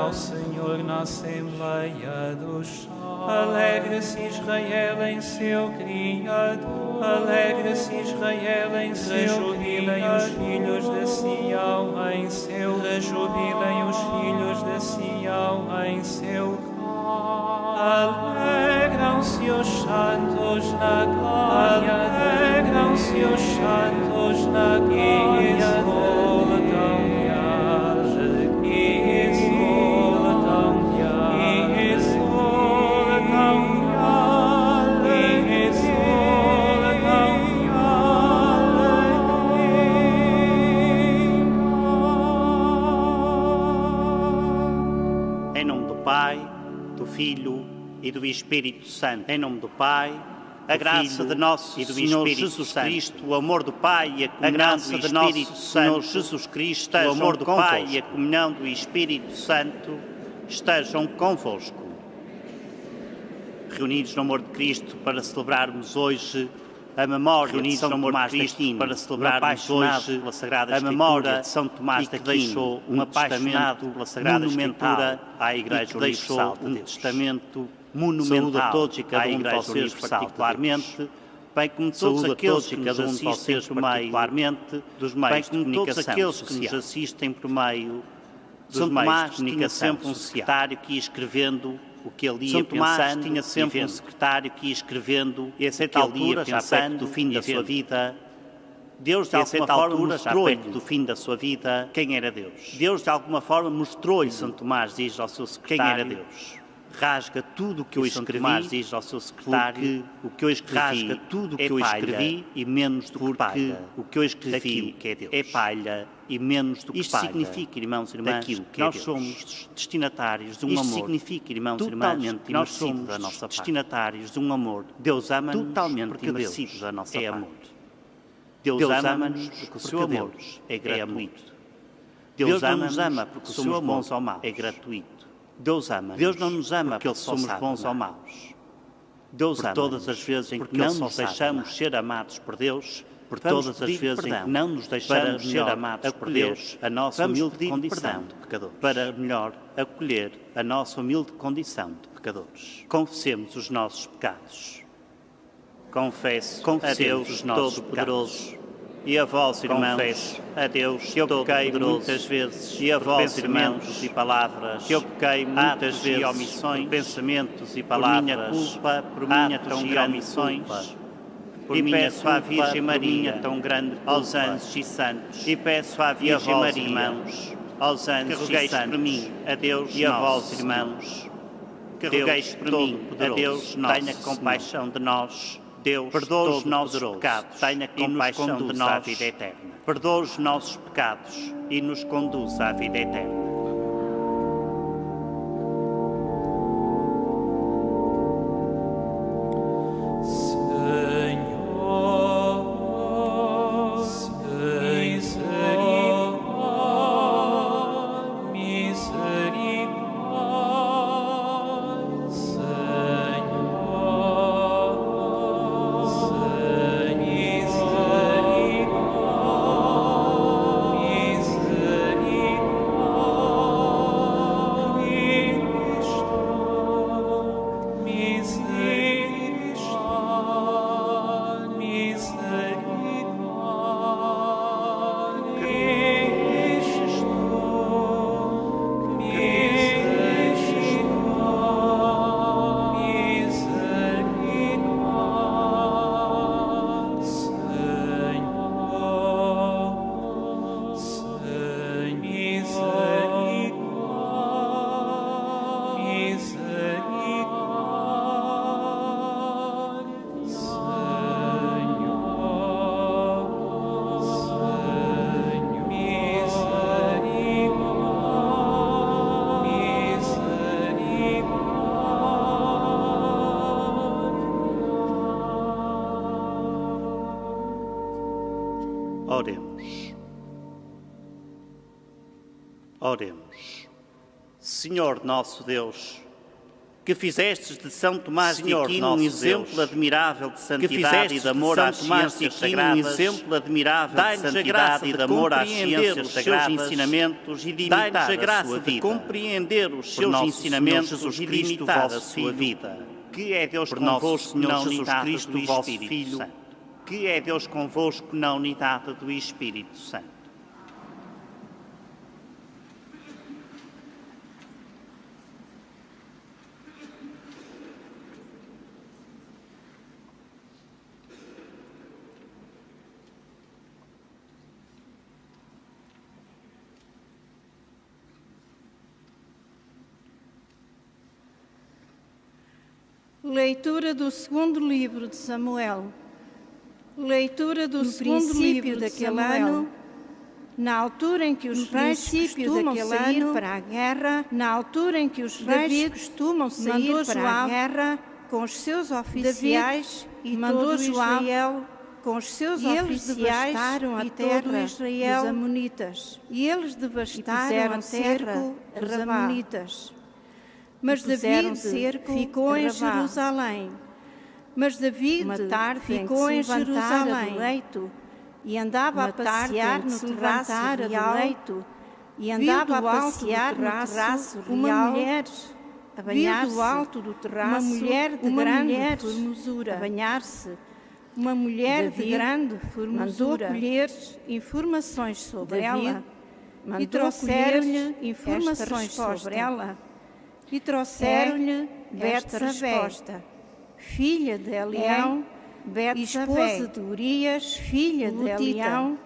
ao Senhor na Assembleia dos Céus. Alegre-se Israel em seu Criador. Alegre-se Israel em seu Rejubilem os filhos de Sião em seu Rejubilem os filhos de Sião em seu Alegram-se os santos na glória. Alegram-se os santos na glória. Filho e do Espírito Santo. Em nome do Pai, a graça de nosso Senhor Jesus Cristo, o amor do Pai e a comunhão do Espírito Santo, Jesus Cristo, o amor do Pai e a comunhão do Espírito Santo estejam convosco. Reunidos no amor de Cristo para celebrarmos hoje a memória de São Tomás de Aquino, para celebrarmos hoje a memória de São Tomás de Aquino, deixou um testamento pela Sagrada Escritura à Igreja Universal, um testamento monumental a todos e cada um de vocês particularmente, bem como todos aqueles que nos assistem por meio dos meios de comunicação social. Que nos assistem por meio dos meios de comunicação sempre um secretário que ia escrevendo o que ele ia pensando, tinha sempre um secretário que ia escrevendo, e a certa altura, já perto do fim da sua vida, Deus de alguma forma mostrou-lhe do fim da sua vida quem era Deus. Deus de alguma forma mostrou-lhe, São Tomás diz ao seu secretário, quem era Deus. Rasga tudo o que eu escrevi, Tomás diz ao seu secretário, o que eu escrevi, rasga tudo o que eu escrevi e menos do que palha. O que eu escrevi que é Deus. É palha e menos do que isto palha. Isto significa, irmãos e irmãs, que nós somos destinatários de um amor. Isto significa, irmãos e irmãs, que nós somos destinatários de um amor. Deus ama-nos totalmente porque Deus da nossa é amor. Deus ama-nos porque o seu amor é gratuito. Deus não nos ama porque o seu amor é gratuito. Deus ama. Deus não nos ama porque somos bons ou maus. Deus ama todas as vezes em que não nos deixamos ser amados por Deus, por todas as vezes em que não nos deixamos ser amados por Deus, a nossa humilde condição de pecadores, para melhor acolher a nossa humilde condição de pecadores. Confessemos os nossos pecados. Confesso a Deus Todo-Poderoso e a vós, irmãos, a Deus que eu pequei muitas vezes, e a vós, irmãos, e palavras, que eu pequei muitas vezes, omissões, pensamentos e palavras, por minha tão grande omissões, e peço à Virgem Maria, tão grande aos anjos e santos, e peço à Virgem Maria, irmãos, aos anjos e santos, por mim, a Deus e a vós, irmãos, que rogueis por mim, a Deus nosso, tenha compaixão de nós. Deus, perdoa os nossos pecados, tenha compaixão de nós, à vida eterna. Perdoa os nossos pecados e nos conduz à vida eterna. Oremos. Oremos. Senhor nosso Deus, que fizestes de São Tomás de Aquino um exemplo admirável de santidade e de amor às ciências sagradas, um exemplo admirável de santidade e de amor às ciências sagradas, ensinamentos e de imitar a sua vida. Compreender os seus ensinamentos e de imitar a sua vida. Que é Deus convosco na unidade do Espírito Filho. Que é Deus convosco na unidade do Espírito Santo. Leitura do segundo livro de Samuel. Leitura do segundo livro daquele ano, na altura em que os reis costumam sair para a guerra, na altura em que os reis costumam sair para a guerra com os seus oficiais e todo Israel, com os seus oficiais e todo Israel, os amonitas. E eles devastaram a terra dos amonitas. Mas David ficou em Jerusalém. Mas David ficou em Jerusalém e andava a passear no terraço real e andava a passear no terraço uma mulher a banhar-se do alto do terraço, uma mulher de grande formosura a banhar-se. Uma mulher de grande formosura mandou colher informações sobre ela e trouxeram-lhe informações sobre ela. E trouxeram-lhe Betsabé, filha de Elião, esposa de Urias, filha de Elião,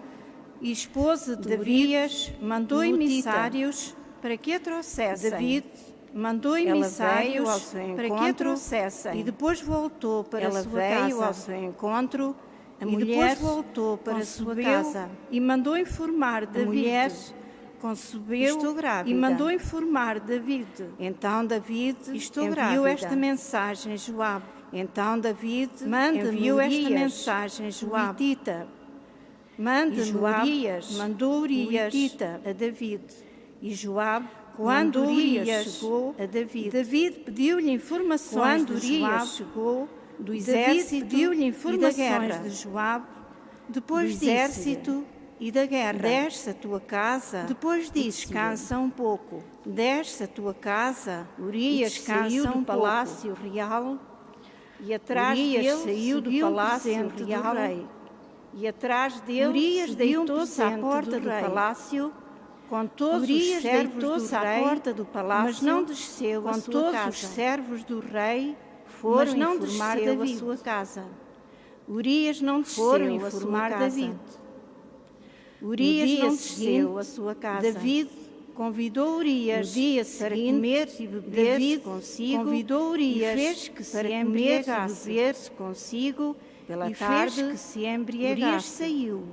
esposa de Urias, mandou emissários para que a trouxessem. David mandou emissários para que a trouxessem. E depois voltou para a sua casa. Veio ao seu encontro, a mulher voltou para a sua casa e mandou informar David. Concebeu e mandou informar David. Então David enviou esta mensagem a Joabe. Então David enviou esta mensagem a Joabe. Manda-me Urias, mandou Urias a David. E Joabe, quando Urias chegou a David, David pediu-lhe informações de Joabe, chegou do exército, pediu-lhe informações de Joabe, depois do exército e da guerra. Desce a tua casa, depois disse, descansa um pouco. Desce a tua casa, Urias saiu do palácio real, e atrás dele saiu do palácio real, e atrás dele Urias deitou-se à porta do palácio, com todos os servos do rei, mas não desceu com todos os servos do rei, foram informar David a sua casa. Urias não desceu a informar David. Urias não desceu a sua casa. David convidou Urias para comer e beber consigo. Convidou Urias e fez que se embriagasse. Beber consigo pela tarde que se embriagasse. Urias saiu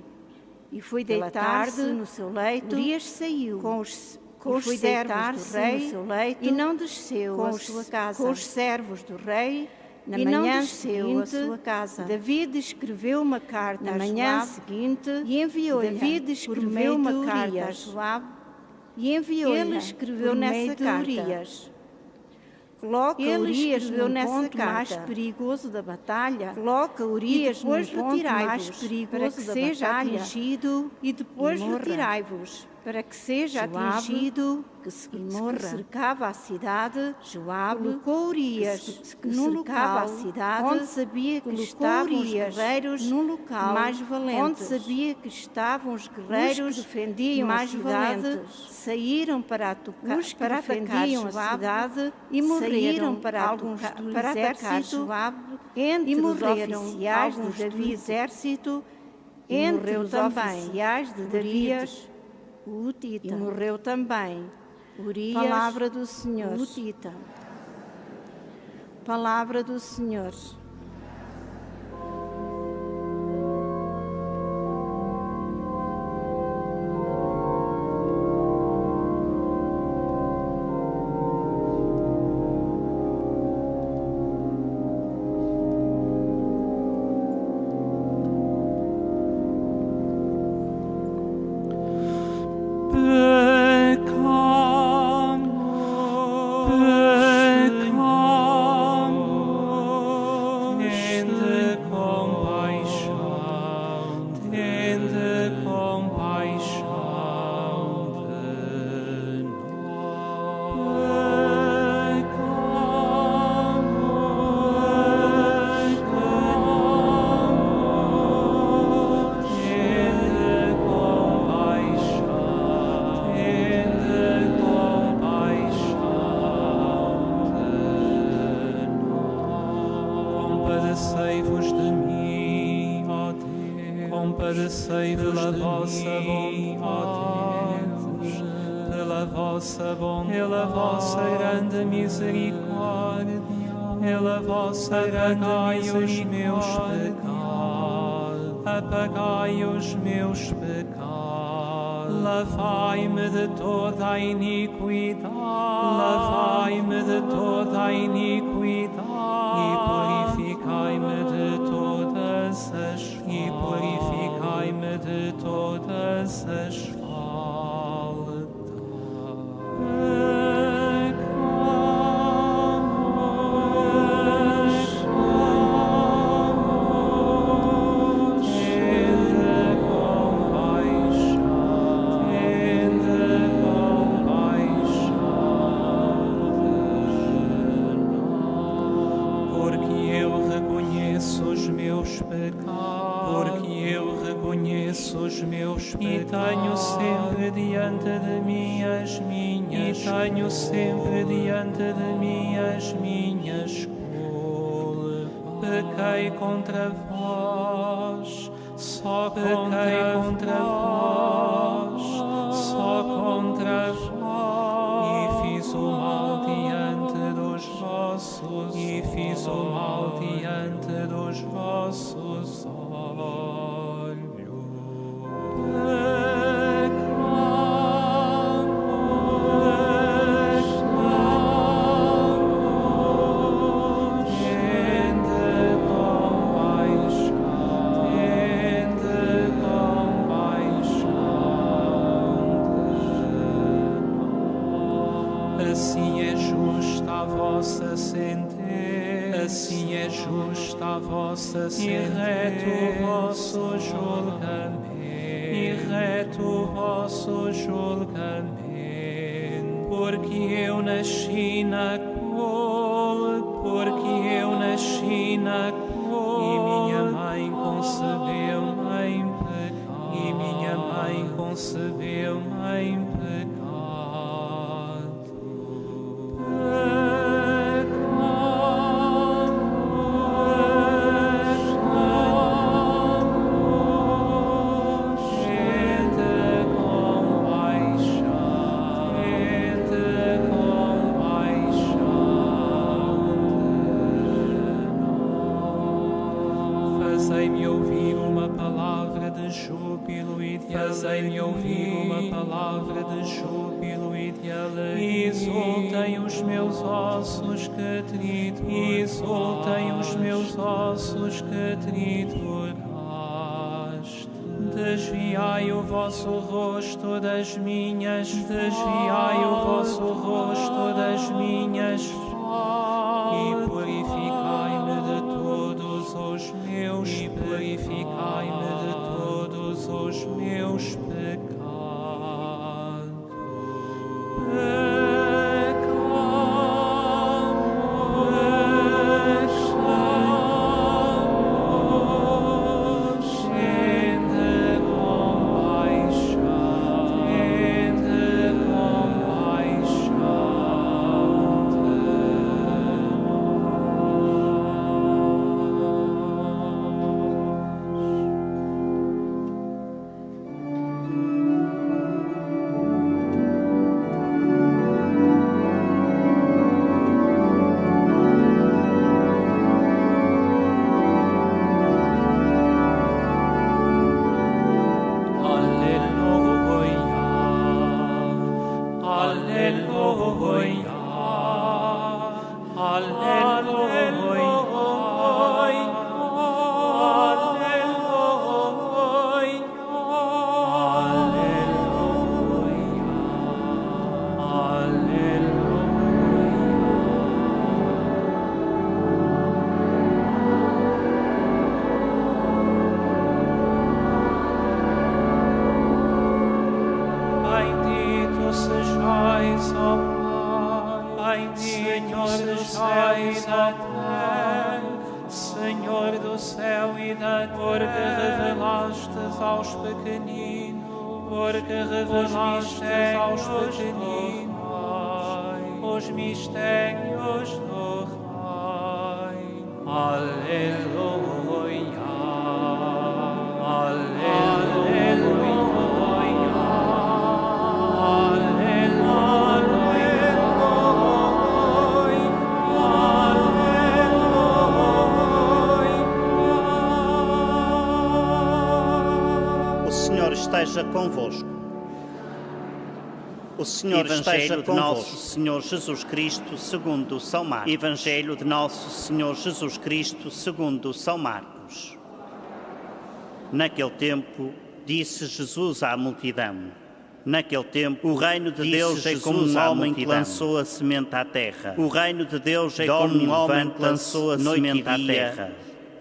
e foi deitar-se no seu leito. Urias saiu com os servos do rei no seu leito e não desceu a sua casa. Com os servos do rei. Na manhã desceu a sua casa. David escreveu uma carta na manhã seguinte e enviou-lhe. David escreveu uma carta a Joabe e enviou-lhe. Ele escreveu nessa carta. Coloca Urias no ponto mais perigoso da batalha. Coloca Urias no ponto mais perigoso para que seja atingido e depois retirai-vos. Para que seja atingido, que cercava a cidade, Joabe colocou Urias no local onde sabia que estavam os guerreiros num local mais valentes, onde sabia que estavam os guerreiros que defendiam mais valentes, saíram para atacar a cidade e morreram para alguns do exército, entre os oficiais do exército, entre os oficiais de David. Utita. E morreu também Urias. Palavra do Senhor. Utita. Palavra do Senhor. Peccamus, pela vossa bondade, pela vossa bondade, pela vossa grande misericórdia, pela vossa grande misericórdia, apagai os meus pecados, lavai-me de toda a iniquidade, lavai-me de toda a iniquidade, e purificai-me de todas as faltas, e purificai-me de todas as faltas. E tenho sempre diante de mim as minhas, e tenho sempre diante de mim as minhas culpas. Pequei contra vós, só pequei contra vós, só contra vós, e fiz o mal diante dos vossos, e fiz o mal diante dos vossos olhos. Assim é justa a vossa sentença, assim é justa a vossa sentença, e reto o vosso julgamento, e reto o vosso julgamento, porque eu nasci na cor, porque eu nasci na cor, e minha mãe concebeu-me em pecado, e minha mãe concebeu-me em pecado. Fazei-me ouvir uma palavra de júbilo e de alegria. Fazei-me ouvir uma palavra de júbilo e de alegria. Exultem os meus ossos que trituraste. Exultem os meus ossos que trituraste. Desviai o vosso rosto das minhas, desviai o vosso rosto das minhas, e purificai-me de todos os meus, e purificai-me de todos os meus pecados. Senhor do céu e da terra, porque revelastes aos pequeninos, porque revelaste aos pequeninos os mistérios do Reino. Aleluia, aleluia. esteja convosco. O Senhor esteja com nosso Senhor Jesus Cristo, segundo São Marcos. Evangelho de nosso Senhor Jesus Cristo, segundo São Marcos. Naquele tempo, disse Jesus à multidão: naquele tempo, o reino de Deus é como um homem que lançou a semente à terra. O reino de Deus é como um homem que lançou a semente à terra.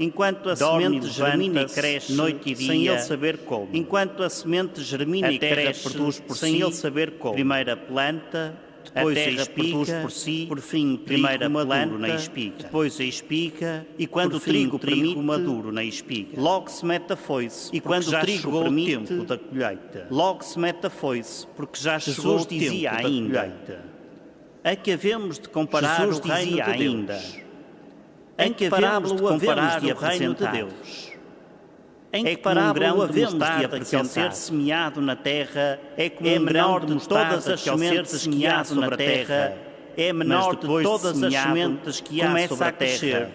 Enquanto a semente germina e cresce noite e dia, sem ele saber como. Enquanto a semente germina e cresce, produz por sem ele saber como. Primeiro a planta, depois a terra produz por si, por fim primeiro a planta, na espiga, depois a espiga, e quando o trigo maduro na espiga, logo se mete a foice, e quando o trigo chegou o tempo da colheita, logo se mete a foice, porque já chegou o tempo da colheita. A que havemos de comparar o reino de Deus? Em que parábola o havemos de reino de Deus? Em que parábola havemos de apresentar? Ser semeado na terra é como menor de todas as sementes que há sobre a terra, é menor de todas as sementes que há sobre a terra,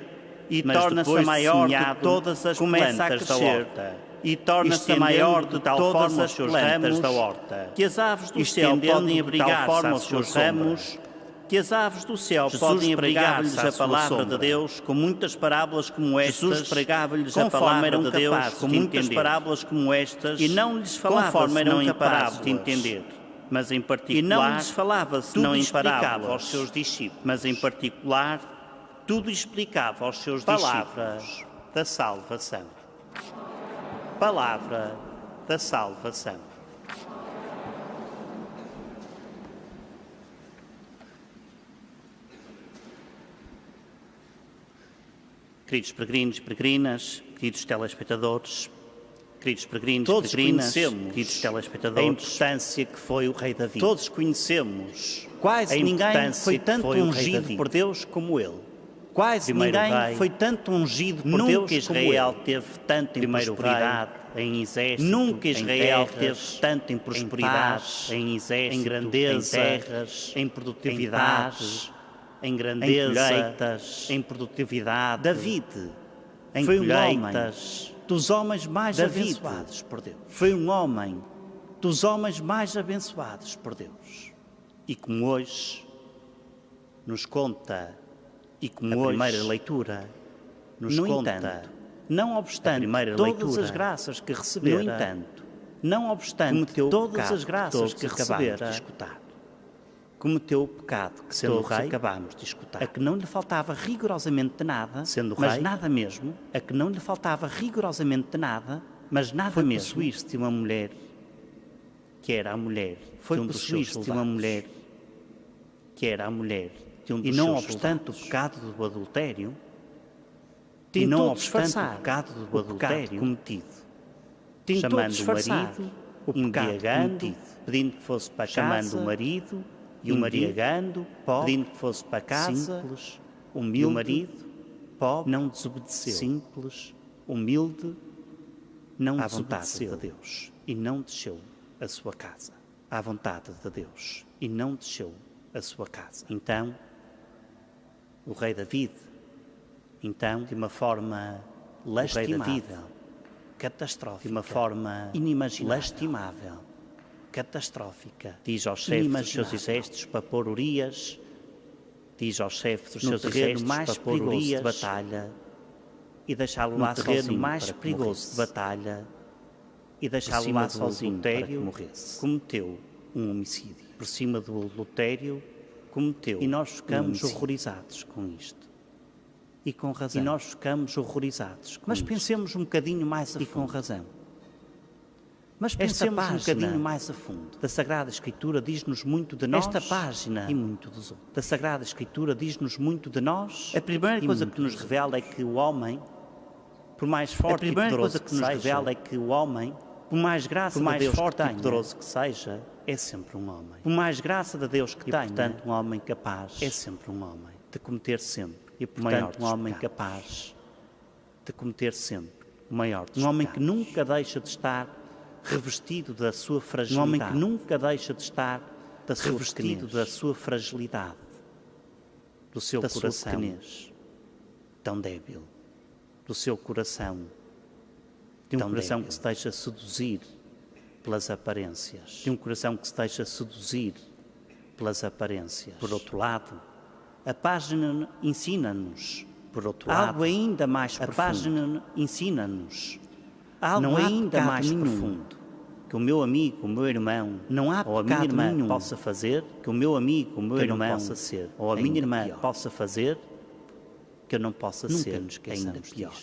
e torna-se maior de todas as plantas da horta, e torna-se maior de tal forma as plantas da horta, que as aves do céu podem abrigar-se aos seus ramos, que as aves do céu podem abrigar-lhes a palavra de Deus com muitas parábolas como estas. Jesus pregava-lhes a palavra de Deus com muitas parábolas como estas, e não lhes falava conforme eram incapazes de entender, mas em particular, e não lhes falava senão em parábolas aos seus discípulos, mas em particular tudo explicava aos seus discípulos. Da salvação. Palavra da salvação. Queridos peregrinos e peregrinas, queridos telespectadores, queridos peregrinos e peregrinas, queridos telespectadores, a importância que foi o rei Davi. Todos conhecemos. Quase ninguém foi tanto ungido por Deus como ele. Quase ninguém foi tanto ungido por Deus como ele. Nunca Israel teve tanto em prosperidade, em exército, nunca Israel teve tanto em prosperidade, em exército, em grandeza, em terras, em produtividade, em grandeza, em colheitas, em produtividade. David foi um homem dos homens mais abençoados por Deus. Foi um homem dos homens mais abençoados por Deus. E como hoje nos conta, e como a primeira leitura nos conta, não obstante todas as graças que recebera, no entanto, não obstante todas as graças que recebera, cometeu o pecado que sendo rei acabámos de escutar, a que não lhe faltava rigorosamente de nada, sendo mas rei, nada mesmo, a que não lhe faltava rigorosamente de nada, mas nada foi mesmo, possuir-se de uma mulher que era a mulher, foi possuir-se de uma mulher que era a mulher de um dos seus soldados. E não obstante o pecado do adultério, e não obstante o pecado do adultério cometido, chamando o marido, o pecado pedindo que fosse para casa, chamando o marido, e o embriagando, pedindo que fosse para casa, simples, humilde, e o marido, pobre, não desobedeceu, simples, humilde, não desobedeceu a Deus, e não desceu a sua casa, à vontade de Deus, e não desceu a sua casa. Então, o rei David, de uma forma lastimável, catastrófica, de uma forma inimaginável, lastimável, catastrófica, diz aos chefes dos seus exércitos para pôr Urias, diz aos chefes dos seus exércitos mais para pôr Urias de batalha e deixá-lo lá sozinho mais perigoso de batalha e deixá-lo lá sozinho para que morresse. Cometeu um homicídio. Por cima do adultério, cometeu. E nós ficamos horrorizados com isto. E com razão. E nós ficamos horrorizados com Mas isto. Pensemos um bocadinho mais a fundo. E com razão. Mas pensemos um bocadinho mais a fundo. Da Sagrada Escritura diz-nos muito de nós. Esta página e muito dos outros. Da Sagrada Escritura diz-nos muito de nós. A primeira coisa que nos revela é que o homem, por mais forte e poderoso que nos revela é que o homem, por mais graça de Deus forte e poderoso que seja, é sempre um homem. Por mais graça de Deus que tenha, portanto, um homem capaz é sempre um homem de cometer sempre. E portanto, um homem capaz de cometer sempre o maior dos pecados. Um homem que nunca deixa de estar revestido da sua fragilidade. Um homem que nunca deixa de estar revestido da sua fragilidade, do seu coração tão débil, do seu coração, de um coração que se deixa seduzir pelas aparências, de um coração que se deixa seduzir pelas aparências. Por outro lado, a página ensina-nos, por outro lado, algo ainda mais profundo. A página ensina-nos algo ainda mais profundo que o meu amigo, o meu irmão, não há ou a minha irmã possa fazer, que o meu amigo, o meu irmão possa ser, ou a minha irmã possa fazer, que eu não possa ser ainda pior.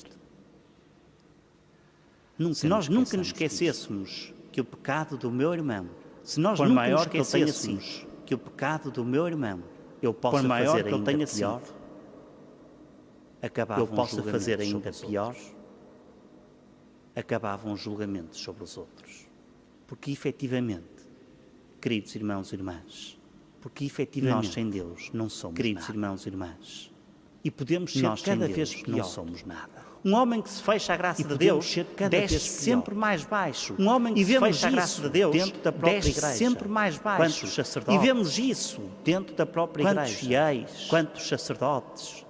Se nós nunca nos esquecêssemos que o pecado do meu irmão, se nós nunca nos esquecêssemos que o pecado do meu irmão eu possa fazer ainda pior, acabava um julgamento sobre os outros. Porque efetivamente, queridos irmãos e irmãs, porque efetivamente nós sem Deus não somos queridos nada. Irmãos e irmãs, e podemos ser cada vez pior. Não somos nada. Um homem que se fecha à graça de Deus desce sempre mais baixo. Um homem que se fecha à graça de Deus dentro da própria igreja sempre mais baixo. Quantos sacerdotes? E vemos isso dentro da própria igreja. Quantos fiéis? Quantos sacerdotes?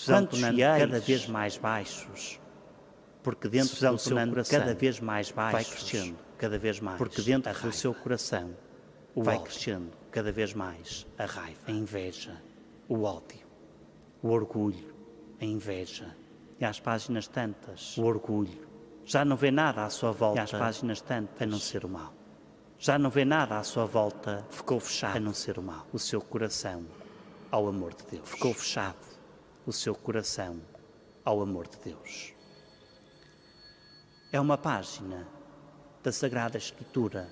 Quantos fiéis? Cada vez mais baixos. Porque dentro do seu coração cada vez mais baixos, vai crescendo cada vez mais. Porque dentro do seu coração vai crescendo cada vez mais a raiva, a inveja, o ódio, o orgulho, a inveja. E às páginas tantas, o orgulho. Já não vê nada à sua volta, e às páginas tantas, a não ser o mal. Já não vê nada à sua volta, ficou fechado, a não ser o mal. O seu coração ao amor de Deus. Ficou fechado o seu coração ao amor de Deus. É uma página da Sagrada Escritura.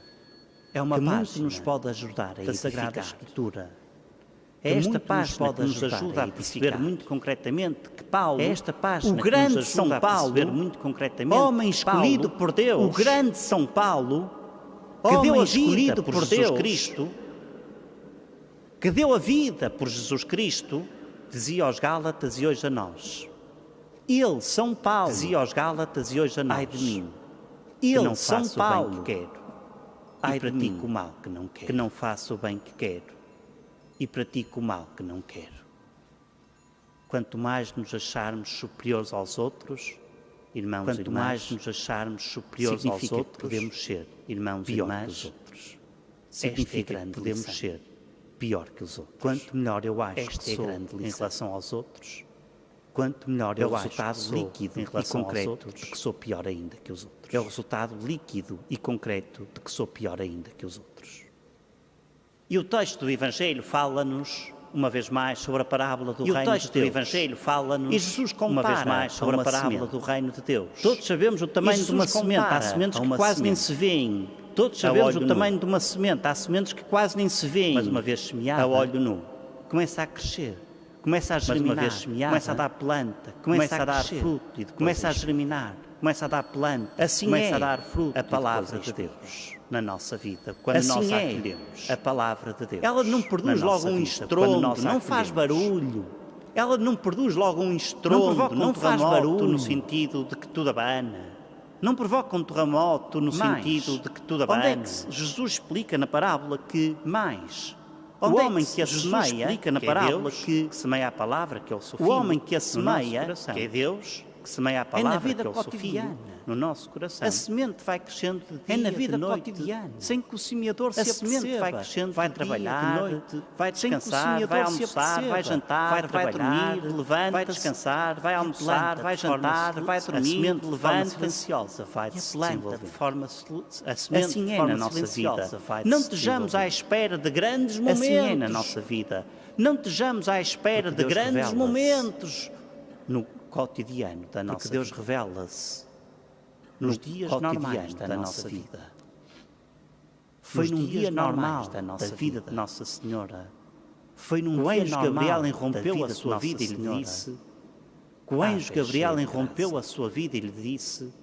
É uma página que nos pode ajudar a da Sagrada Escritura. É esta página que nos ajuda a perceber muito concretamente que Paulo, esta página o grande São Paulo, muito concretamente, homem escolhido por Deus, o grande São Paulo, que deu a vida por Jesus Cristo, que deu a vida por Jesus Cristo, dizia aos Gálatas e hoje a nós. Ele, São Paulo, dizia aos Gálatas e hoje a nós. Ai de mim, ele, São Paulo, que quero, ai e pratico o mal que não quero, que não faço o bem que quero e pratico o mal que não quero. Quanto mais nos acharmos superiores aos outros, irmãos e irmãs, quanto mais nos acharmos superiores aos outros, podemos ser irmãos e irmãs dos outros. Significa que podemos ser pior que os outros. Quanto melhor eu acho que sou em relação aos outros, quanto melhor eu acho que sou líquido em relação aos outros, de que sou pior ainda que os outros. É o resultado líquido e concreto de que sou pior ainda que os outros. E o texto do Evangelho fala-nos, uma vez mais, sobre a parábola do reino de Deus. E o texto do Evangelho fala-nos, e Jesus compara, uma vez mais, sobre a parábola do reino de Deus. Todos sabemos o tamanho de uma semente. Há sementes que quase nem se veem. Todos sabemos o tamanho de uma semente. Há sementes que quase nem se veem. Mas uma vez semeada, a olho nu, começa a crescer. Começa a germinar, uma vez semeada, começa a dar planta, começa a dar fruto, e começa a germinar, começa a dar planta, assim começa a dar fruto, a palavra de Deus na nossa vida, quando assim nós a acolhemos, a palavra de Deus. Ela não produz logo um estrondo, não faz barulho. Ela não produz logo um estrondo, não faz barulho no sentido de que tudo abana. Não provoca um terremoto no sentido de que tudo abana. Onde é que Jesus explica na parábola que mais? O homem que a semeia, explica na parábola que semeia a palavra, que é o seu filho. O homem que a semeia, que é Deus, que semeia a palavra, que é o seu filho, no nosso coração. A semente vai crescendo de dia, na vida cotidiana, sem que o semeador se aperceba. A semente vai crescendo, vai trabalhar, de noite, vai descansar, vai almoçar, vai jantar, vai dormir, levanta, vai descansar, vai almoçar, vai jantar, vai dormir, a semente levanta, silenciosa, vai se desenvolver de forma assim é na nossa vida. Não estejamos à espera de grandes momentos. Assim é na nossa vida. Não estejamos à espera de grandes momentos no cotidiano da nossa vida. Porque Deus revela-se nos dias normais da nossa vida. Foi num dia normal da vida de Nossa Senhora. Foi num dia normal. Gabriel irrompeu a sua vida e lhe disse: o anjo Gabriel irrompeu a sua vida e lhe disse: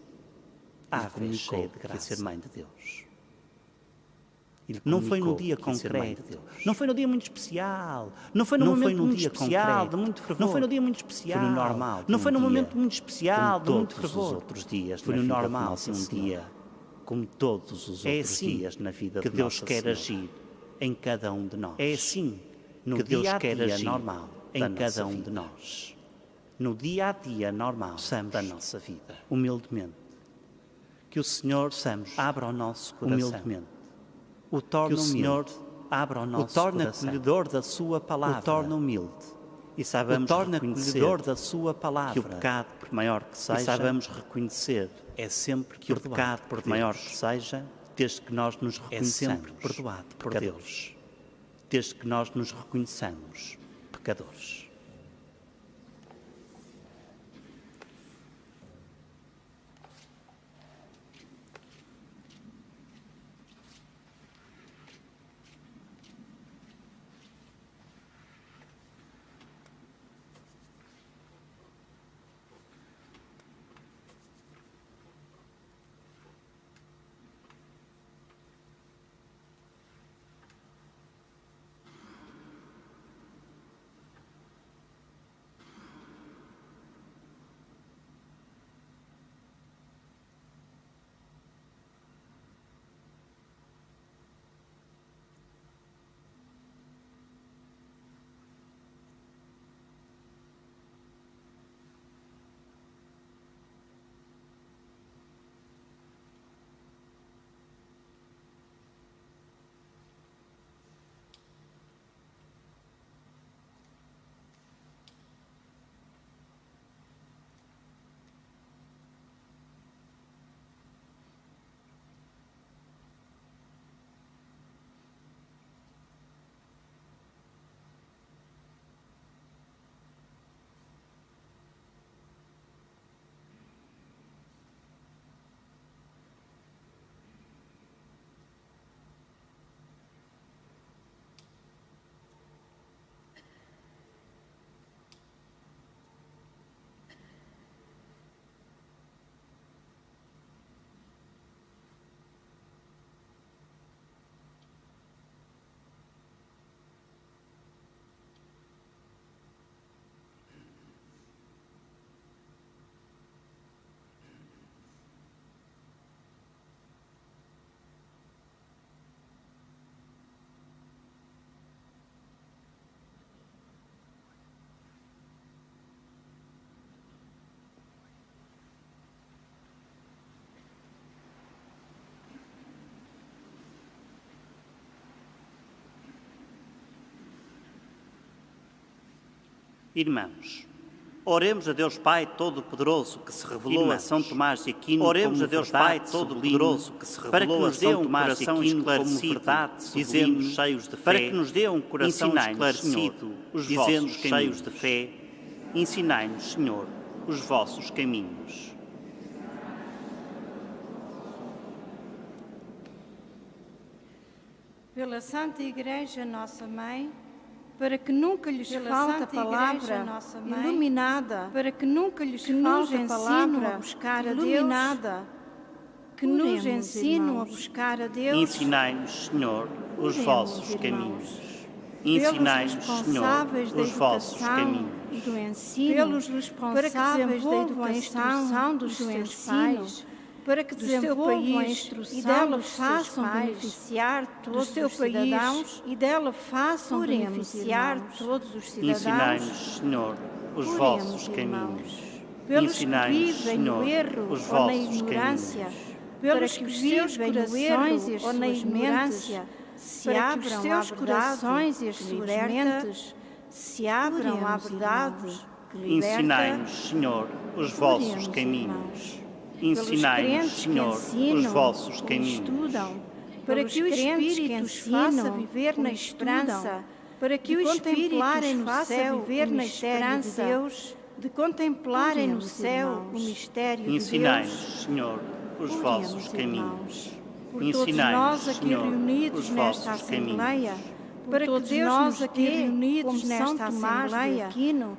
Ave cheia de graça, ser mãe de Deus. Não foi num dia concreto, não foi num dia muito especial, não foi num momento muito especial, de muito fervor. Não foi num dia muito especial, foi no normal. Não foi num momento muito especial, de muito fervor. Os outros dias, foi no normal, um dia, como todos os outros dias na vida que Deus quer agir em cada um de nós. É assim que Deus quer agir normal em cada um de nós. No dia a dia normal da nossa vida, humildemente, Que o Senhor abra o nosso coração. Humildemente. O torna que o Senhor abra o nosso coração. O torna acolhedor da sua palavra. O torna humilde. E sabemos acolhedor da sua palavra. Que o pecado, por maior que seja, e sabemos reconhecer, é sempre que o pecado, por maior que seja, desde que nós nos reconheçamos, é sempre perdoado por Deus. Desde que nós nos reconheçamos pecadores. Irmãos, oremos a Deus Pai Todo-Poderoso que se revelou a São Tomás de Aquino. Oremos a Deus Pai Todo-Poderoso que se revelou a São Tomás de Aquino como verdade, dizendo-nos cheios de fé, para que nos dê um coração esclarecido, os vossos cheios de fé, ensinai-nos, Senhor, os vossos caminhos. Pela Santa Igreja, Nossa Mãe, para que nunca lhes falte a palavra iluminada, para que nunca lhes falte a palavra a buscar a Deus, que nos ensinam a buscar a Deus. Ensinai-nos, Senhor, os vossos caminhos. Ensinai-nos, Senhor, os vossos caminhos. E do ensino, pelos responsáveis para que desenvolvam a instrução dos seus pais, para que desenvolvam a instrução e dela façam beneficiar todos os cidadãos e dela façam beneficiar todos os cidadãos. Ensinai-nos, Senhor, os vossos caminhos. Pelos que vivem no erro ou na ignorância, pelos que vivem no erro ou na ignorância, se abram à verdade e as suas mentes se abram à verdade que liberta. Ensinai-nos, Senhor, os vossos caminhos. Ensinai-nos, Senhor, os vossos caminhos. Para que o Espírito os faça viver na esperança, para que o Espírito os faça viver na esperança de Deus, de contemplarem no céu o mistério de Deus. Ensinai-nos, Senhor, os vossos caminhos. Ensinai-nos, Senhor, os vossos caminhos. Para que Deus aqui reunidos nesta Assembleia,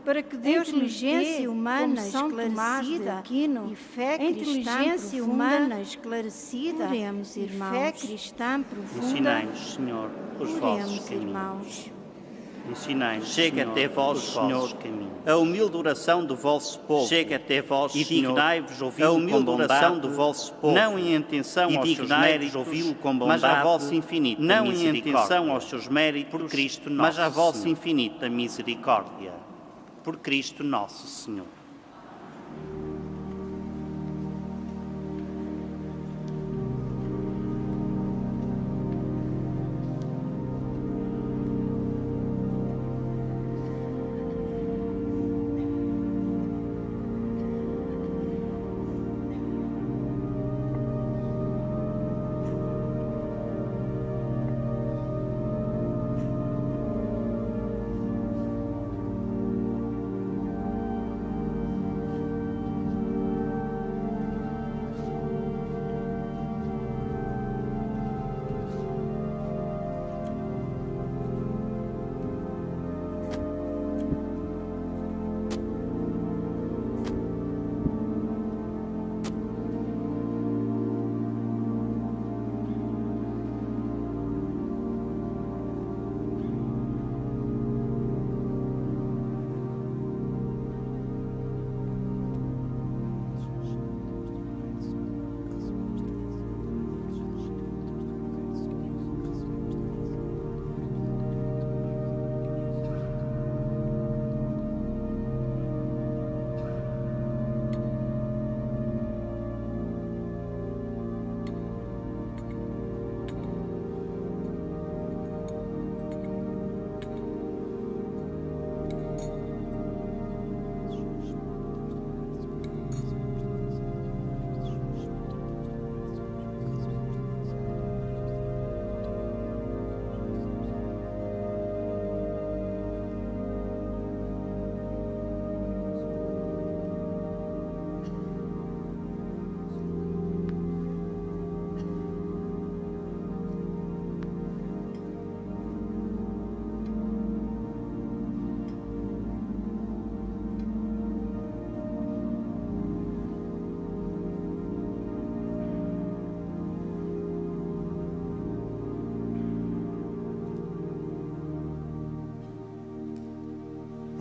para que Deus inteligência humana esclarecida e fé inteligência humana esclarecida e fé cristã profunda. Ensinai-nos, Senhor, os vossos caminhos. Ensinai-nos, chega até vós, Senhor, a humilde oração do vosso povo. Chega até vós, e dignai-vos ouvi-lo a humilde oração do vosso povo. Não em intenção aos seus méritos, ouvi-lo com bondade, mas à vossa infinita não em intenção aos seus méritos, por Cristo nosso, mas à vossa infinita misericórdia. Por Cristo nosso Senhor.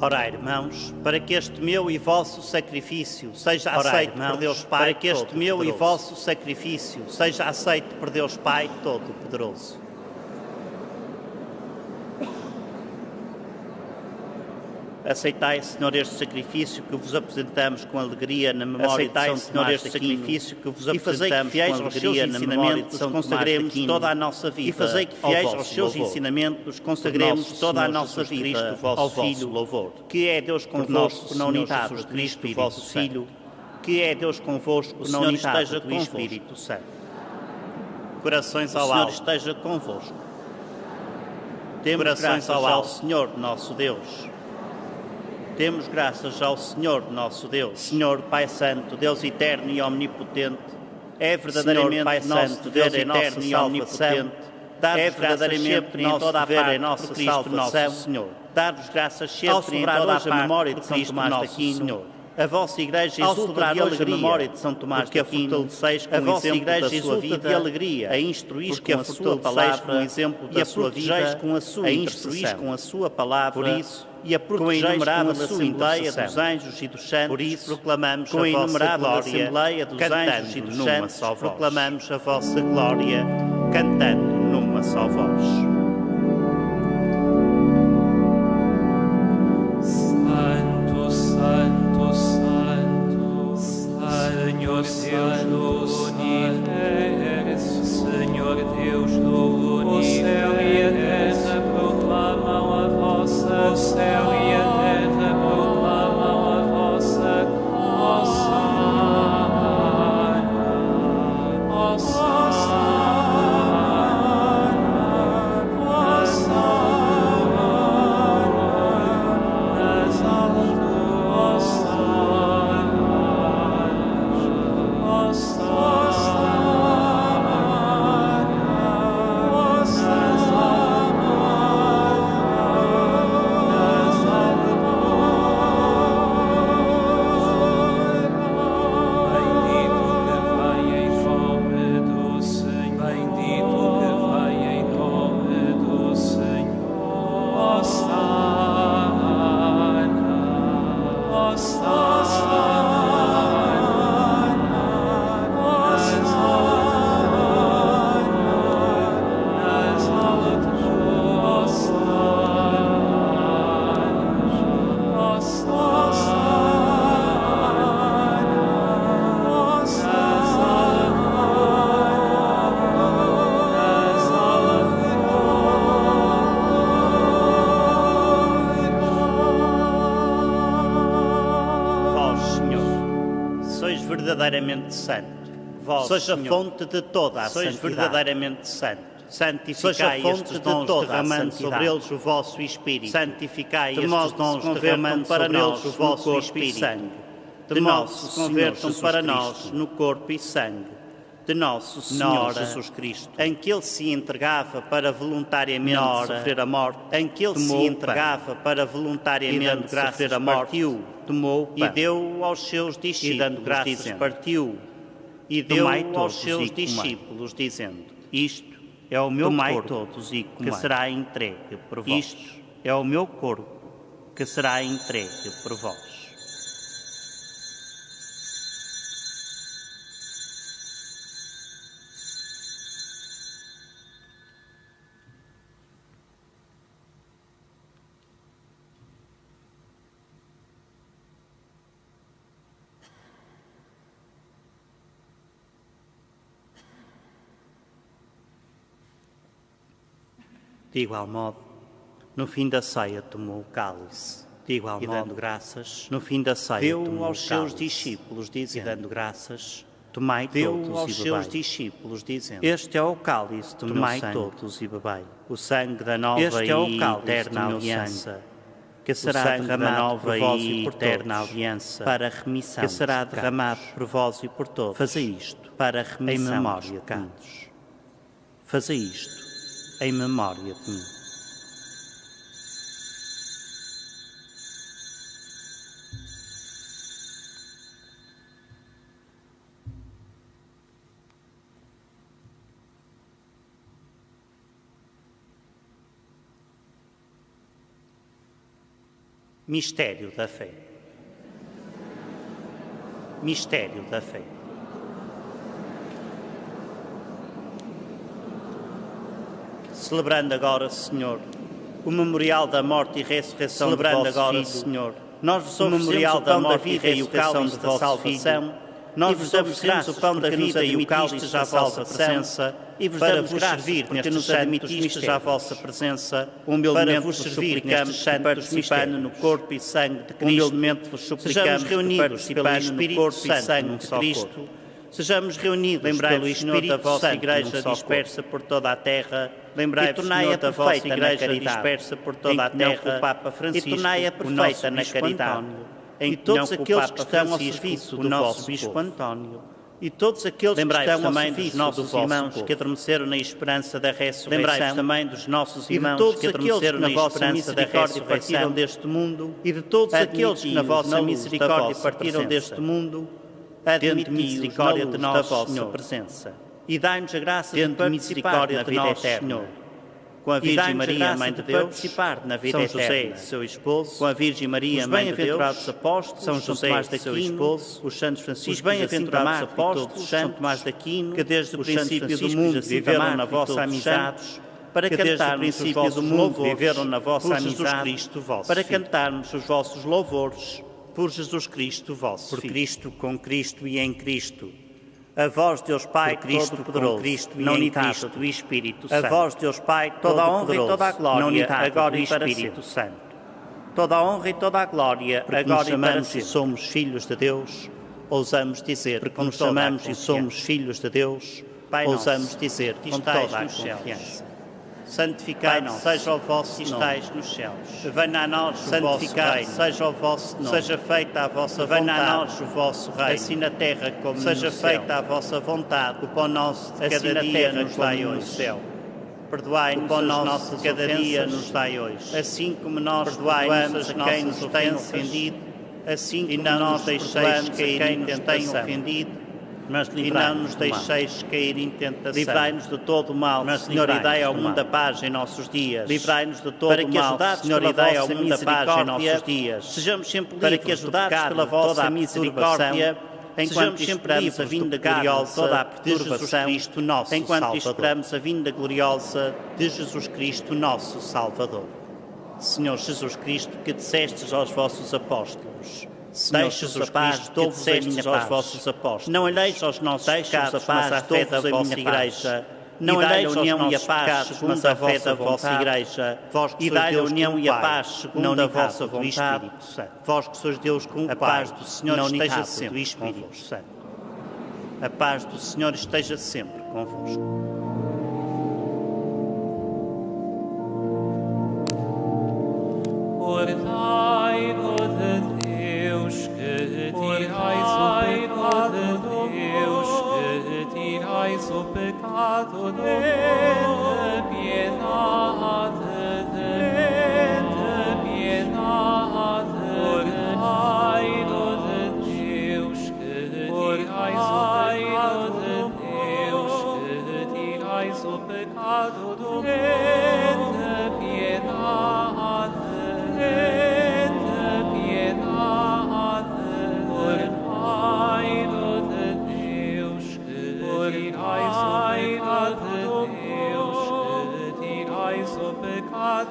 Orai, irmãos, para que este meu e vosso sacrifício seja aceito por Deus Pai, para que este meu e vosso sacrifício seja aceito por Deus Pai Todo-Poderoso. Aceitai, Senhor, este sacrifício que vos apresentamos com alegria na memória de São Tomás de Aquino, e fazei que fiéis aos seus ensinamentos consagremos toda a nossa vida, e fazei que fiéis aos seus ensinamentos consagremos toda a nossa vida ao vosso louvor, que é Deus convosco na unidade de Cristo, vosso Filho, que é Deus convosco na unidade do Espírito Santo. Corações ao alto, esteja convosco. Temos graças ao Senhor nosso Deus. Demos graças ao Senhor nosso Deus. Senhor Pai Santo, Deus eterno e omnipotente, é verdadeiramente Pai Santo, Deus eterno e omnipotente, é verdadeiramente em toda a parte nossa salvação, Senhor. Dar-vos graças sempre em toda a memória de São Tomás de Aquino, Senhor. A vossa Igreja exulta de alegria, memória de São Tomás de Aquino, a vossa Igreja exulta de alegria, a instruís com a sua palavra, um exemplo da sua vida, a instruís com a sua palavra, por isso, e a protegeis com a Assembleia dos Anjos e dos Santos, por isso proclamamos com a inumerável Assembleia dos Anjos e dos Santos, proclamamos a vossa glória, cantando numa só voz. Senhor Deus do universo, Senhor Deus do universo, o céu e a terra proclamam a vossa, o céu e a terra proclamam a vossa verdadeiramente santo. Vós, sois a fonte de toda a santidade. Sois verdadeiramente santo. Santificai estes dons derramando sobre eles o vosso Espírito. Santificai estes dons derramando para nós o vosso corpo e sangue. De nosso se convertam para nós no corpo e sangue de nosso Senhor Jesus Cristo, em que Ele se entregava para voluntariamente sofrer a morte, em que Ele se entregava para voluntariamente sofrer a morte, partiu, tomou e deu aos seus discípulos, e dando graças partiu e deu aos seus discípulos, dizendo: Isto é o meu corpo todos e que será entregue por vós. Isto é o meu corpo que será entregue por vós. De igual modo, no fim da ceia tomou o cálice. De igual modo, dando graças, no fim da ceia deu aos seus discípulos, dizendo, e dando graças, tomai todos aos seus discípulos, dizendo: Este é o cálice do meu sangue, tomai todos e bebei. O sangue da nova e eterna aliança, que será derramado por vós e por todos, para a remissão, que será derramado por vós e por todos. Fazei isto para a remissão em memória de pecados. Fazei isto em memória de mim. Mistério da fé. Mistério da fé. Celebrando agora, Senhor, o memorial da morte e ressurreição do vosso Filho, Senhor, nós vos oferecemos o memorial da morte e vida e o cálice da salvação. Nós vos oferecemos o pão da vida e o cálice à vossa presença, e vos damos servir porque nos admitistes à vossa presença, humildemente vos suplicamos que, participando no corpo e sangue de Cristo, humildemente vos suplicamos que, participando no corpo e sangue de Cristo, sejamos reunidos pelo Espírito da vossa Igreja dispersa por toda a terra, lembrai-vos, tornai-a perfeita na caridade, dispersa por toda a terra, o Papa Francisco, e tornai-a perfeita na caridade, em todos aqueles que estão ao serviço do nosso Bispo António, e todos aqueles que estão ao serviço dos nossos irmãos que adormeceram na esperança da ressurreição, lembrai-vos também dos nossos irmãos que adormeceram na esperança da ressurreição, partiram deste mundo, e de todos aqueles que na vossa misericórdia partiram deste mundo, admite misericórdia de nossa presença, e dai-nos a graça de misericórdia de nosso Senhor, com a Virgem Maria, Mãe de Deus, participar na vida São José, seu esposo, com a Virgem Maria, Mãe de Deus, os bem-aventurados apóstolos, São José, seu esposo, os santos Francisco, os bem-aventurados apóstolos, São Tomás de Aquino, que desde o princípio do mundo viveram na vossa amizade, para cantarmos os vossos louvores, viveram na vossa amizade, para cantarmos os vossos louvores, por Jesus Cristo, vosso Filho. Por Cristo, com Cristo e em Cristo. A vós, Deus Pai, Todo-Poderoso, Cristo e em Cristo, do Espírito Santo. A vós, Deus Pai, toda a honra e toda a glória, agora e para Espírito Santo. Toda a honra e toda a glória, agora e para sempre. E somos filhos de Deus, ousamos dizer, porque nos chamamos e somos filhos de Deus, ousamos dizer, com toda a confiança. Santificado seja o vosso nome, estais nos céus. Venha a nós o vosso reino, seja o vosso nome. Seja feita a vossa vontade, venha a nós o vosso reino, assim na terra como no céu. Seja feita a vossa vontade, o pão nosso de cada dia nos dai hoje. Céu. Perdoai-nos o nosso de cada dia nos dai hoje. Assim como nós perdoamos a quem nos tem ofendido, assim como nós deixamos quem nos tem ofendido, e não nos deixeis cair em tentação. Livrai-nos de todo o mal, Senhor, e dai ao mundo a paz em nossos dias. Livrai-nos de todo o mal, Senhor, e dai ao mundo a paz em nossos dias. Sejamos sempre livres de pecado, pela vossa misericórdia, enquanto esperamos a vinda gloriosa de Jesus Cristo, nosso Salvador. Enquanto esperamos a vinda gloriosa de Jesus Cristo, nosso Salvador. Senhor Jesus Cristo, que dissestes aos vossos apóstolos, deixe-os a paz, dou-vos a minha paz aos vossos apóstolos. Não olheis aos nossos pecados, mas à fé da vossa Igreja. Não olheis a união e a paz, mas à fé da vossa Igreja. E dai a união e a paz, segundo a vossa vontade. Vós que sois Deus com o Pai, a paz do Senhor esteja sempre do Espírito Santo. A paz do Senhor esteja sempre convosco. Cordeiro de Deus, que tirais o pecado do mundo, piedade, Cordeiro de Deus, que tirais o pecado do mundo, piedade.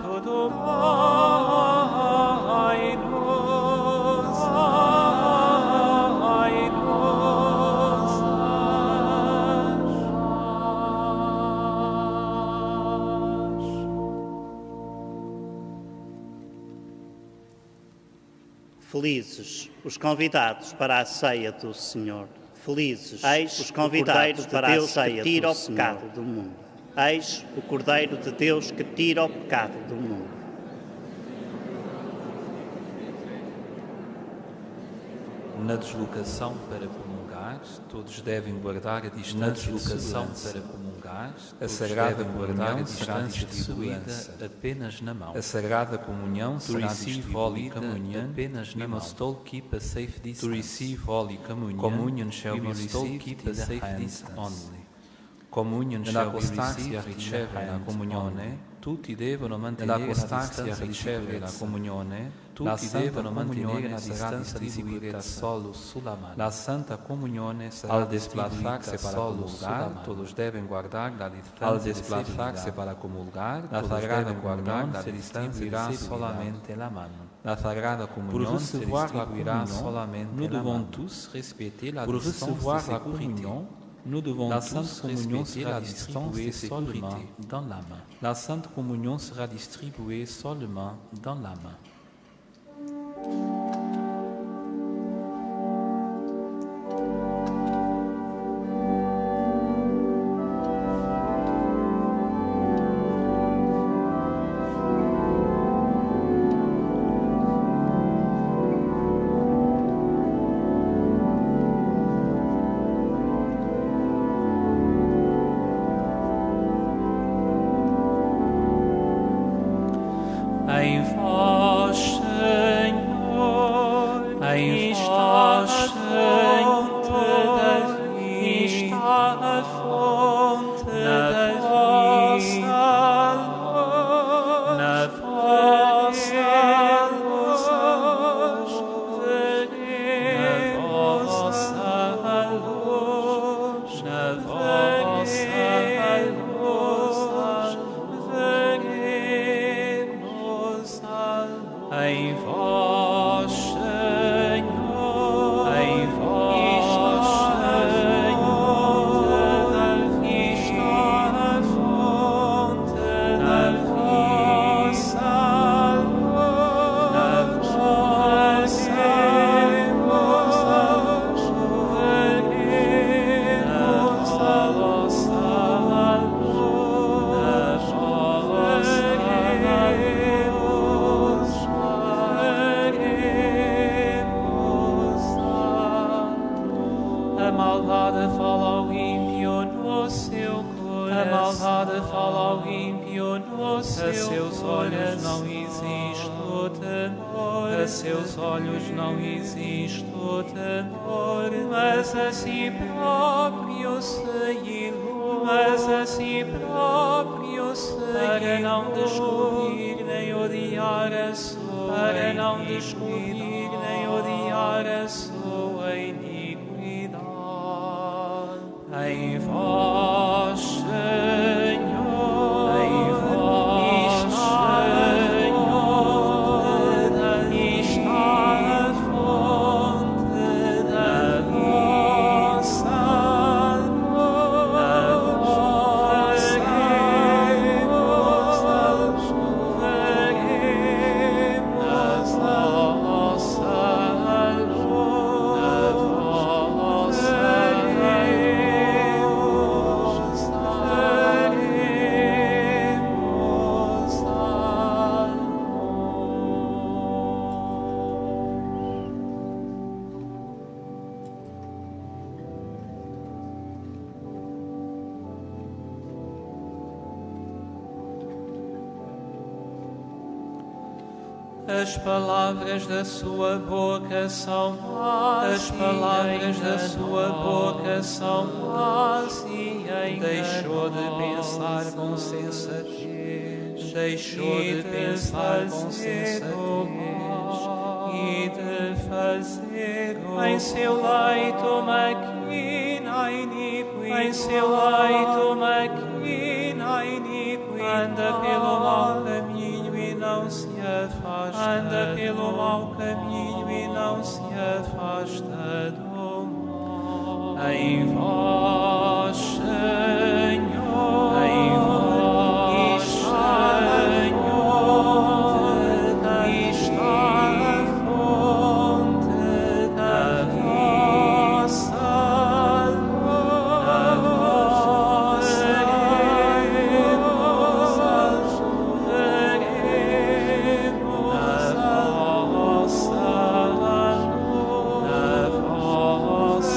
Todo Felizes os convidados para a ceia do Senhor. Felizes os convidados para a ceia que tira o pecado do mundo. Eis o Cordeiro de Deus que tira o pecado do mundo. Na deslocação para comungar, todos devem guardar a distância. Na deslocação para comungar, a Sagrada Comunhão será distribuída apenas na mão. A Sagrada Comunhão será distribuída apenas na mão. We must all keep a safe distance. To receive Holy Communion shall be received in the hands only. comunion nell'accostarsi a ricevere la comunione, tutti devono mantenere la comunione, tutti devono mantenere la distanza di sicurezza sulla mano. La Santa Comunione al desplazarse para comulgar, todos devem guardar la distancia. Al desplazarse para comulgar, la Sagrada Comunión se distribuirá solamente la mano. La Sagrada Comunión se distribuirá solamente la mano. Nous devons tous respecter la distance de sécurité. Nous devons la Sainte Communion sera distribuée seulement dans la main. La Sainte Communion sera distribuée seulement dans la main. Em vós, Senhor, está a fonte da vida, está a fonte da vossa luz, na vossa luz, veremos a luz, na vossa luz, veremos em vós, Senhor, em vós, Senhor, está a fonte da vossa luz, na vossa luz, veremos a vossa luz, na vossa A maldade fala ao ímpio no seu coração. A maldade fala ao ímpio no seu coração. A seus olhos não existe o temor. A seus olhos não existe o temor. Mas a si próprio se ilumina. Mas a si próprio se para não descobrir nem odiar a sua. Para não descobrir nem odiar a sua iniquidade. Em vós, Senhor, em vós, Senhor, está a fonte da vossa luz, na vossa luz, veremos a vossa luz, na vossa As palavras da sua boca são más, as palavras da sua boca são más e deixou de pensar com sensatez, deixou de pensar com sensatez e de fazer em seu leito maquina a iniquidade, em seu leito maquina a iniquidade, anda pelo mau caminho e não se afasta, anda pelo mau caminho e não se afasta do mal. Em vós, Senhor, em vós, Senhor, está a fonte da vossa luz, na vossa luz, veremos a vossa luz, na vossa luz.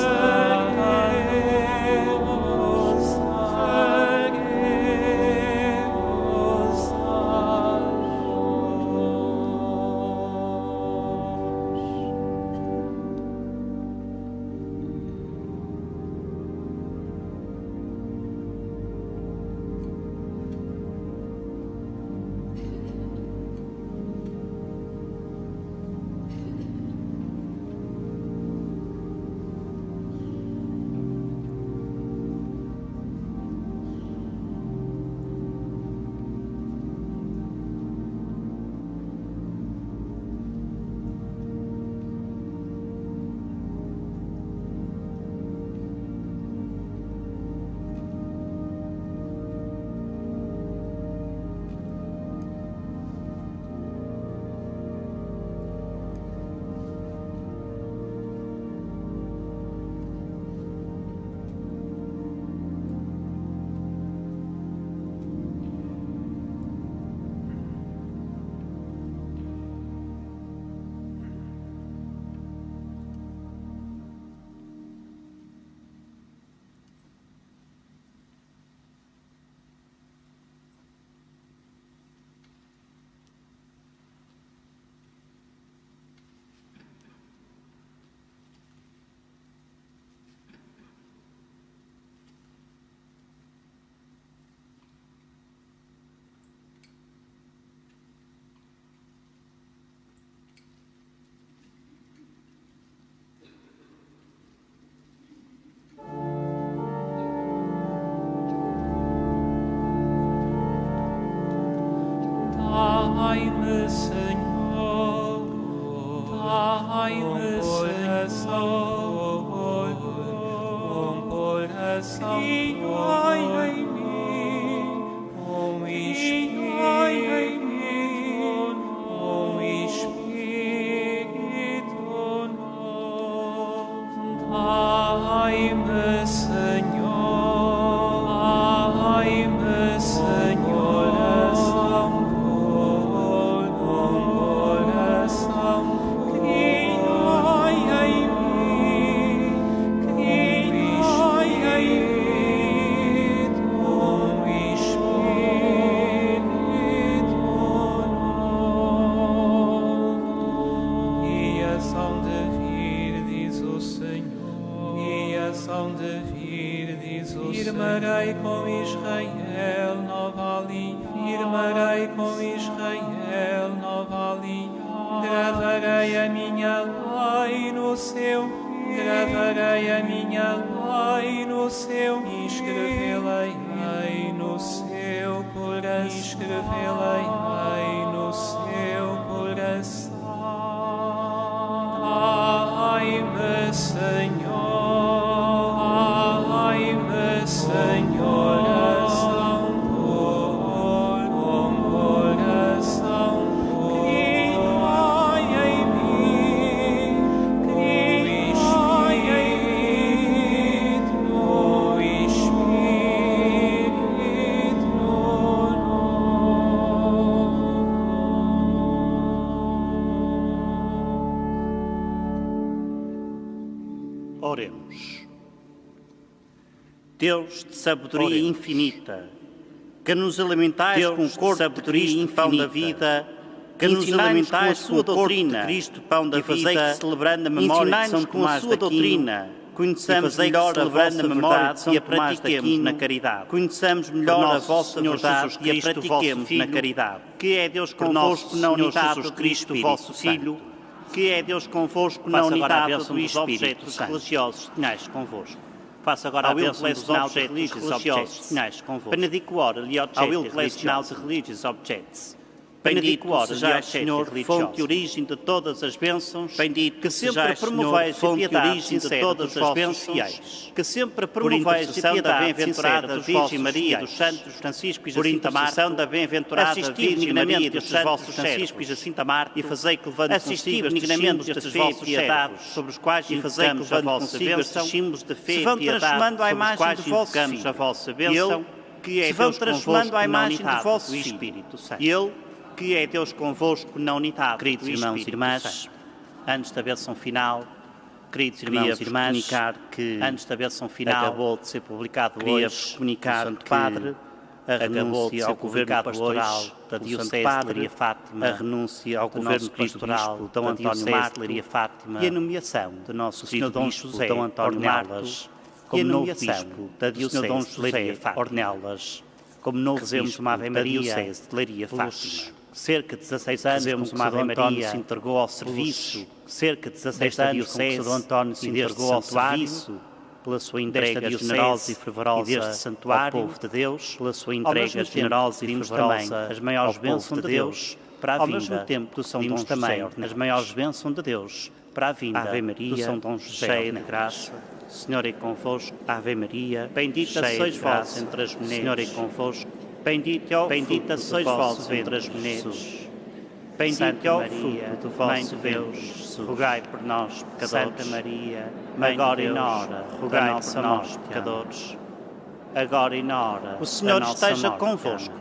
Firmarei com Israel nova aliança. Firmarei com Israel nova aliança. Gravarei a minha lei no seu peito. Gravarei a minha lei no seu peito. Escrevê-la-ei no seu coração. Escrevê-la-ei no seu coração. Ai-me, Senhor. Ai-me, Senhor. Oremos. Deus de sabedoria infinita, que nos alimentais com o corpo de Cristo, pão da vida, que nos alimentais com a doutrina de Cristo, pão da vida, celebrando a memória de São Tomás da Aquino, conheçamos melhor a vossa memória e a pratiquemos na caridade. Conheçamos melhor a vossa verdade e a pratiquemos na caridade. Que é Deus convosco na unidade de Cristo, vosso Filho, que é Deus convosco na unidade do Espírito Santo. Religiosos tenhais convosco. Faça agora a bênção dos objetos religiosos tenhais convosco. Benedico ora li objects religious objects. Bendito sejais, Senhor, fonte e origem de todas as bênçãos, bendito que sempre promoveis a piedade de todas as bênçãos, que sempre promoveis a piedade bem-aventurada Virgem Maria, dos Santos Francisco e Jacinta Marte, da bem-aventurada Virgem Maria, dos Santos Francisco e Jacinta Marte, e fazei que levando consigo estes vossos piedades, sobre os quais e fazei que levando consigo estes símbolos de fé e piedade, sobre os quais invocamos a vossa bênção, que é Deus convosco à imagem do vosso Espírito Santo. Que é Deus convosco na unidade. Queridos irmãos e irmãs, antes da bênção final, queridos irmãos e irmãs, comunicar que antes da bênção final acabou de ser publicado hoje comunicar Santo Padre a renúncia ao governo pastoral da Diocese de Leiria Fátima, a renúncia ao governo pastoral de Dom António Marto, Leiria Fátima, e a nomeação do nosso Sr. Dom José Dom António Ornelas como novo bispo da Diocese de Leiria Ornelas, como novo bispo da Diocese de Leiria Fátima. Cerca de 16 anos com que São António se entregou ao serviço, cerca de 16 anos com que São António se entregou ao serviço, pela sua entrega generosa e fervorosa ao povo de Deus, pela sua entrega generosa e fervorosa as maiores bênçãos de Deus, para a vinda do São Dom José, as maiores bênçãos de Deus, para a vinda do São Dom José, cheia de graça. Senhor é convosco, Ave Maria, bendita sois vós entre as mulheres, Senhor é convosco. Bendita sois vós entre as mulheres. Bendito é o fruto do vosso Deus. Rogai por nós, pecadores. Santa Maria, agora e na hora, rogai por nós, pecadores. Agora e na hora. O Senhor esteja convosco.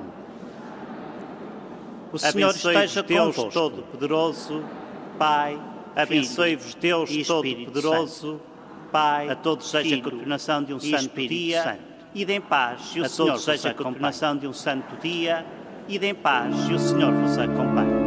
O Senhor esteja convosco. Todo-Poderoso, Pai, abençoe-vos Deus Todo-Poderoso, Pai, a todos seja a continuação de um santo dia. Ide em paz, e o Senhor seja a continuação de um santo dia. Ide em paz, e o Senhor vos acompanhe.